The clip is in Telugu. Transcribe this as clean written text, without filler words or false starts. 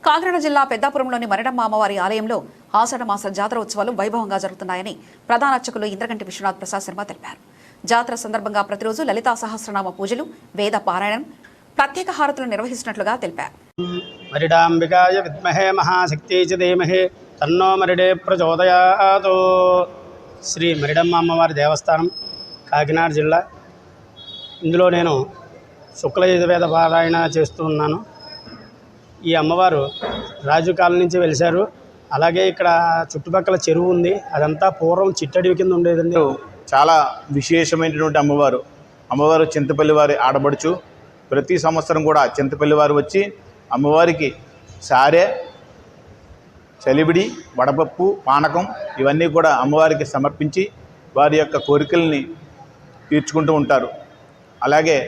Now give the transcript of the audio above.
కాకినాడ జిల్లా పెద్దాపురంలోని మరిడమ్మ అమ్మవారి ఆలయంలో ఆషాఢ మాస జాతర ఉత్సవాలు వైభవంగా జరుగుతున్నాయని ప్రధాన అర్చకులు ఇంద్రగంటి విశ్వనాథ్ ప్రసాద్ శర్మ తెలిపారు. జాతర సందర్భంగా ప్రతిరోజు లలితా సహస్రనామ పూజలు, వేద పారాయణం, ప్రత్యేక హారతులు నిర్వహిస్తున్నట్లుగా తెలిపారు. మరిడాంబికాయ విద్మహే మహాశక్తి చ ధీమహి తన్నో మరిడే ప్రచోదయాత్. శ్రీ మరిడమ్మ అమ్మవారి దేవస్థానం, కాకినాడ జిల్లా. ఇందులో నేను శుక్ల యజుర్వేద పారాయణ చేస్తూ ఉన్నాను. ఈ అమ్మవారు రాజు కాలం నుంచి వెలిశారు. అలాగే ఇక్కడ చుట్టుపక్కల చెరువు ఉంది, అదంతా పూర్వం చిట్టడివి కింద ఉండేదండి. చాలా విశేషమైనటువంటి అమ్మవారు చింతపల్లి వారి ఆడబడుచు. ప్రతి సంవత్సరం కూడా చింతపల్లి వారు వచ్చి అమ్మవారికి సారె, చలివిడి, వడపప్పు, పానకం ఇవన్నీ కూడా అమ్మవారికి సమర్పించి వారి యొక్క కోరికల్ని తీర్చుకుంటూ ఉంటారు. అలాగే